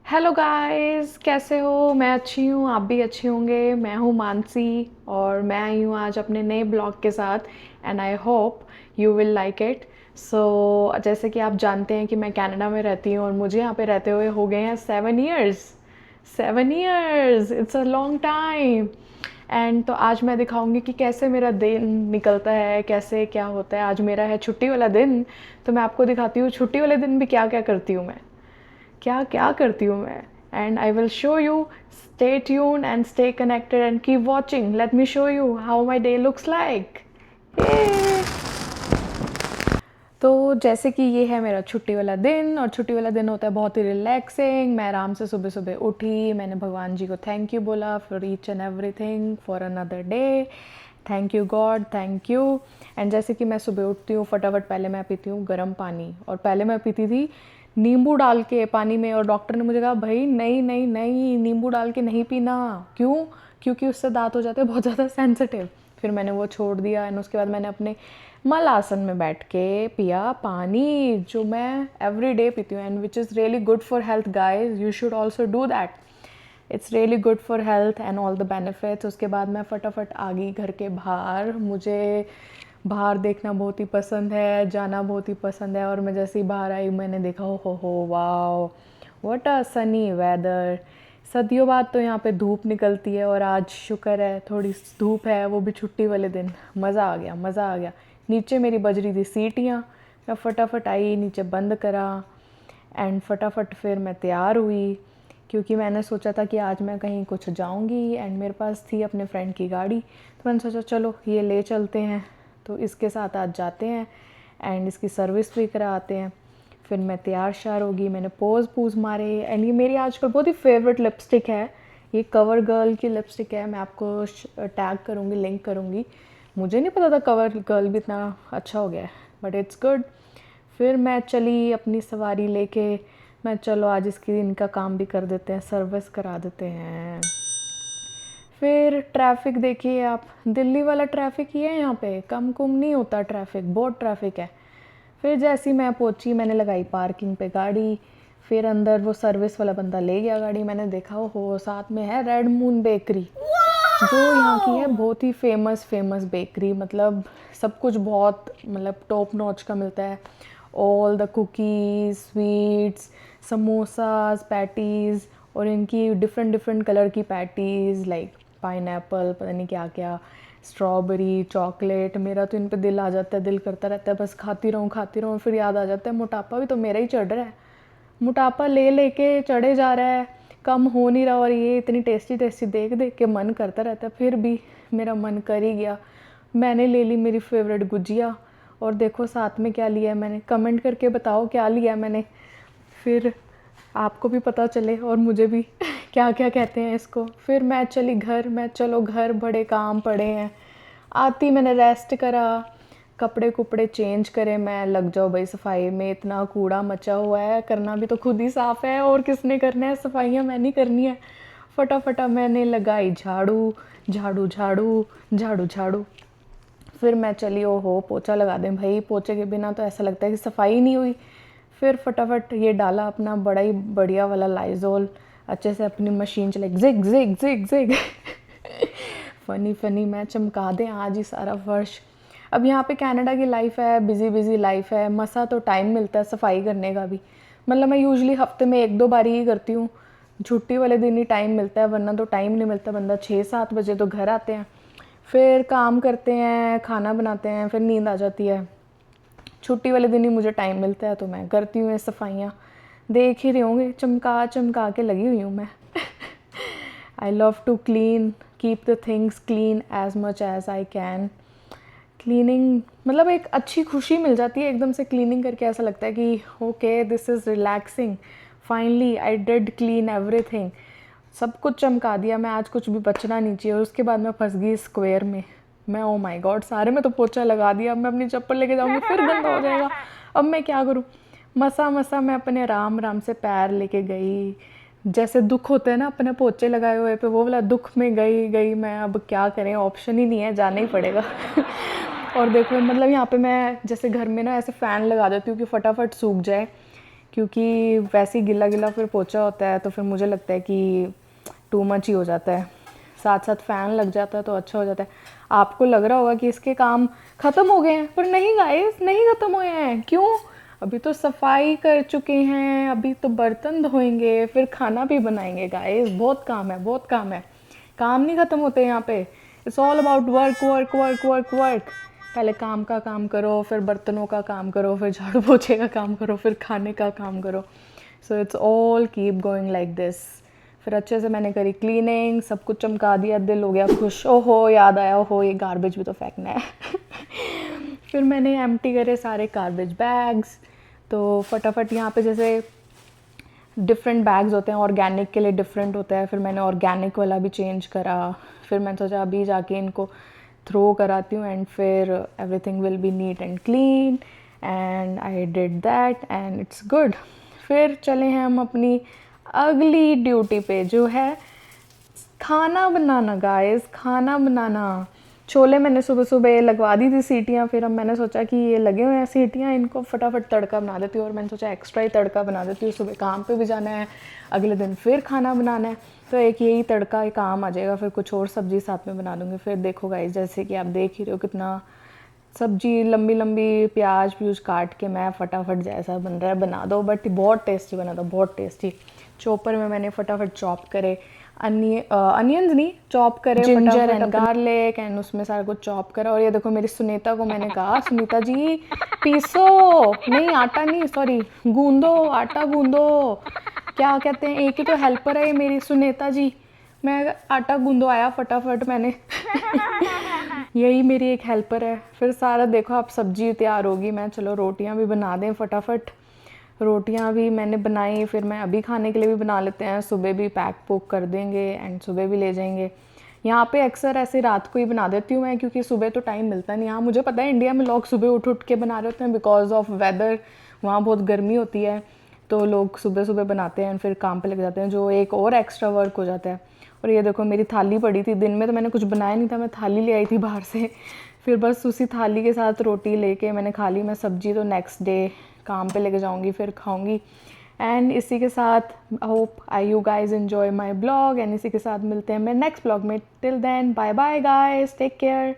Hello guys, कैसे हो? मैं अच्छी हूँ, आप भी अच्छे होंगे। मैं हूँ मानसी और मैं आई हूँ आज अपने नए ब्लॉग के साथ and I hope you will like it. So जैसे कि आप जानते हैं कि मैं कनाडा में रहती हूँ और मुझे यहाँ पे रहते हुए हो गए हैं 7 years. 7 years, it's a long time. And तो आज मैं दिखाऊंगी कि कैसे मेरा दिन निकलता है, कैसे क्या होता है। आज मेरा है छुट्टी वाला दिन, तो मैं आपको दिखाती हूँ छुट्टी वाले दिन भी क्या क्या करती हूँ मैं, क्या क्या करती हूँ मैं। And I will show you. Stay tune and stay connected and keep watching. Let me show you how my day looks like. तो जैसे कि ये है मेरा छुट्टी वाला दिन, और छुट्टी वाला दिन होता है बहुत ही रिलैक्सिंग। मैं आराम से सुबह सुबह उठी, मैंने भगवान जी को थैंक यू बोला for each and everything, for another day. Thank you God, thank you. And जैसे कि मैं सुबह उठती हूँ, फटाफट पहले मैं पीती हूँ गर्म पानी। और पहले मैं पीती थी नींबू डाल के पानी में, और डॉक्टर ने मुझे कहा भाई नहीं नहीं नहीं, नींबू डाल के नहीं पीना। क्यों? क्योंकि उससे दांत हो जाते हैं बहुत ज़्यादा सेंसिटिव। फिर मैंने वो छोड़ दिया एंड उसके बाद मैंने अपने मल आसन में बैठ के पिया पानी, जो मैं एवरी डे पीती हूँ and which is really good for health guys. You should also do that. It's really good for health and all the benefits. उसके बाद मैं फटाफट आ गई घर के बाहर। मुझे बाहर देखना बहुत ही पसंद है, जाना बहुत ही पसंद है। और मैं जैसे ही बाहर आई मैंने देखा, हो wow, what a sunny weather. सदियों बाद तो यहाँ पे धूप निकलती है और आज शुक्र है थोड़ी धूप है, वो भी छुट्टी वाले दिन। मज़ा आ गया, मज़ा आ गया। नीचे मेरी बज रही थी सीटियाँ, मैं फटाफट आई, नीचे बंद करा एंड फटाफट फिर मैं तैयार हुई, क्योंकि मैंने सोचा था कि आज मैं कहीं कुछ जाऊंगी एंड मेरे पास थी अपने फ्रेंड की गाड़ी। तो मैंने सोचा चलो ये ले चलते हैं, तो इसके साथ आज जाते हैं एंड इसकी सर्विस भी करा आते हैं। फिर मैं तैयार श्यार होगी, मैंने पोज पूज मारे। एंड ये मेरी आजकल बहुत ही फेवरेट लिपस्टिक है, ये कवर गर्ल की लिपस्टिक है। मैं आपको टैग करूँगी, लिंक करूँगी। मुझे नहीं पता था कवर गर्ल भी इतना अच्छा हो गया है, बट इट्स गुड। फिर मैं चली अपनी सवारी लेके। मैं चलो आज इसकी इनका काम भी कर देते हैं, सर्विस करा देते हैं। फिर ट्रैफिक देखिए आप, दिल्ली वाला ट्रैफिक ही है यहाँ पे, कम कुम नहीं होता ट्रैफिक, बहुत ट्रैफिक है। फिर जैसी मैं पहुंची मैंने लगाई पार्किंग पे गाड़ी। फिर अंदर वो सर्विस वाला बंदा ले गया गाड़ी। मैंने देखा हो साथ में है रेड मून बेकरी, जो यहाँ की है बहुत ही फेमस बेकरी। मतलब सब कुछ बहुत मतलब टॉप नॉच का मिलता है। All the cookies, sweets, samosas, patties, और इनकी डिफरेंट डिफरेंट कलर की पैटीज़, लाइक पाइनएप्पल, पता नहीं क्या क्या, स्ट्रॉबेरी, चॉकलेट। मेरा तो इन पे दिल आ जाता है, दिल करता रहता है बस खाती रहूँ खाती रहूँ। फिर याद आ जाता है मोटापा भी तो मेरा ही चढ़ रहा है, मोटापा ले लेके चढ़े जा रहा है, कम हो नहीं रहा। और ये इतनी टेस्टी टेस्टी देख देख के मन करता रहता है। फिर भी मेरा मन कर ही गया, मैंने ले ली मेरी फेवरेट गुजिया। और देखो साथ में क्या लिया है मैंने, कमेंट करके बताओ क्या लिया है मैंने, फिर आपको भी पता चले और मुझे भी क्या क्या कहते हैं इसको। फिर मैं चली घर, मैं चलो घर, बड़े काम पड़े हैं। आती मैंने रेस्ट करा, कपड़े कुपड़े चेंज करे, मैं लग जाओ भाई सफाई में। इतना कूड़ा मचा हुआ है, करना भी तो खुद ही साफ़ है, और किसने करना है सफाइयाँ, मैं नहीं करनी है। फटाफटा मैंने लगाई झाड़ू, झाड़ू झाड़ू, झाड़ू झाड़ू। फिर मैं चली, ओहो पोछा लगा दें भाई, पोछे के बिना तो ऐसा लगता है कि सफाई नहीं हुई। फिर फटाफट ये डाला अपना बड़ा ही बढ़िया वाला लाइजोल, अच्छे से अपनी मशीन चलाई, जिग जिग जिग जिग फ़नी फ़नी मैं चमका दें आज ही सारा फर्श। अब यहाँ पे कनाडा की लाइफ है, बिज़ी बिज़ी लाइफ है, मसा तो टाइम मिलता है सफाई करने का भी। मतलब मैं यूजुअली हफ्ते में 1-2 बार ही करती हूँ, छुट्टी वाले दिन ही टाइम मिलता है, वरना तो टाइम नहीं मिलता। बंदा 6-7 बजे तो घर आते हैं, फिर काम करते हैं, खाना बनाते हैं, फिर नींद आ जाती है। छुट्टी वाले दिन ही मुझे टाइम मिलता है, तो मैं करती हूँ ये सफाइयाँ। देख ही रहे होंगे चमका चमका के लगी हुई हूँ मैं। I love to clean, keep the things clean as much as I can. Cleaning मतलब एक अच्छी खुशी मिल जाती है एकदम से, क्लीनिंग करके ऐसा लगता है कि okay this is relaxing, finally I did clean everything. सब कुछ चमका दिया मैं, आज कुछ भी बचना नहीं चाहिए। और उसके बाद मैं फंस गई स्क्वायर में। मैं ओ माय गॉड, सारे में तो पोछा लगा दिया, अब मैं अपनी चप्पल लेके जाऊंगी फिर गंदा हो जाएगा। अब मैं क्या करूँ? मसा मसा मैं अपने आराम आराम से पैर लेके गई, जैसे दुख होते हैं ना अपने पोछे लगाए हुए पे, वो वाला दुख में गई गई मैं। अब क्या करें, ऑप्शन ही नहीं है, जाना ही पड़ेगा। और देखो मतलब यहाँ पे मैं जैसे घर में ना ऐसे फ़ैन लगा देती हूँ कि फटाफट सूख जाए, क्योंकि वैसे ही गिला गिला फिर पोछा होता है तो फिर मुझे लगता है कि टू मच ही हो जाता है। साथ साथ फ़ैन लग जाता है तो अच्छा हो जाता है। आपको लग रहा होगा कि इसके काम ख़त्म हो गए हैं, पर नहीं गाइस, नहीं ख़त्म हुए हैं। क्यों? अभी तो सफाई कर चुके हैं, अभी तो बर्तन धोएंगे, फिर खाना भी बनाएंगे गाइस। बहुत काम है, बहुत काम है। काम नहीं ख़त्म होते यहाँ पे। It's all about work work work work work. पहले काम का काम करो, फिर बर्तनों का काम करो, फिर झाड़ू पोछे का काम करो, फिर खाने का काम करो। So it's all keep going like this. फिर अच्छे से मैंने करी क्लीनिंग, सब कुछ चमका दिया, दिल हो गया खुश। ओहो याद आया, ओहो ये गार्बेज भी तो फेंकना है। फिर मैंने एम्प्टी करे सारे गार्बेज बैग्स। तो फटाफट यहाँ पे जैसे डिफरेंट बैग्स होते हैं, ऑर्गेनिक के लिए डिफरेंट होता है, फिर मैंने ऑर्गेनिक वाला भी चेंज करा। फिर मैंने सोचा अभी जाके इनको थ्रो कराती हूँ एंड फिर everything will be neat and clean, and I did that and it's good. फिर चले हैं हम अपनी अगली ड्यूटी पे, जो है खाना बनाना गाइस, खाना बनाना। छोले मैंने सुबह सुबह लगवा दी थी सीटियाँ, फिर अब मैंने सोचा कि ये लगे हुए हैं सीटियाँ, इनको फटाफट तड़का बना देती हूँ। और मैंने सोचा एक्स्ट्रा ही तड़का बना देती हूँ, सुबह काम पे भी जाना है, अगले दिन फिर खाना बनाना है, तो एक यही तड़का ही काम आ जाएगा। फिर कुछ और सब्ज़ी साथ में बना दूँगी। फिर देखो गाइस, जैसे कि आप देख ही रहे हो कितना सब्जी लंबी लंबी प्याज प्यूज काट के मैं फटाफट जैसा बन रहा है बना दो, बट बहुत टेस्टी बना था, बहुत टेस्टी। चॉपर में मैंने फटाफट चॉप करे अनियंस नहीं, चॉप करे जिंजर एंड गार्लिक, एंड उसमें सारा कुछ चॉप करा। और ये देखो मेरी सुनीता को मैंने कहा, सुनीता जी पीसो, नहीं आटा नहीं, सॉरी गूंदो, आटा गूंदो। क्या कहते हैं, एक ही तो हेल्पर है ये मेरी सुनीता जी। मैं आटा गूंदो आया फटाफट मैंने। यही मेरी एक हेल्पर है। फिर सारा देखो आप सब्जी तैयार होगी, मैं चलो रोटियां भी बना दें फटाफट। रोटियां भी मैंने बनाई, फिर मैं अभी खाने के लिए भी बना लेते हैं, सुबह भी पैक पुक कर देंगे एंड सुबह भी ले जाएंगे। यहाँ पे अक्सर ऐसे रात को ही बना देती हूँ मैं, क्योंकि सुबह तो टाइम मिलता नहीं। यहाँ मुझे पता है इंडिया में लोग सुबह उठ उठ के बना रहे होते हैं, बिकॉज ऑफ वेदर, वहाँ बहुत गर्मी होती है, तो लोग सुबह सुबह बनाते हैं फिर काम पे लग जाते हैं, जो एक और एक्स्ट्रा वर्क हो जाता है। और ये देखो मेरी थाली पड़ी थी, दिन में तो मैंने कुछ बनाया नहीं था, मैं थाली ले आई थी बाहर से। फिर बस उसी थाली के साथ रोटी लेके मैंने खा ली। मैं सब्जी तो नेक्स्ट डे काम पे लेके जाऊंगी, फिर खाऊंगी। एंड इसी के साथ hope I you guys enjoy my blog, and इसी के साथ मिलते हैं मैं नेक्स्ट ब्लॉग में। Till then bye bye guys, take care.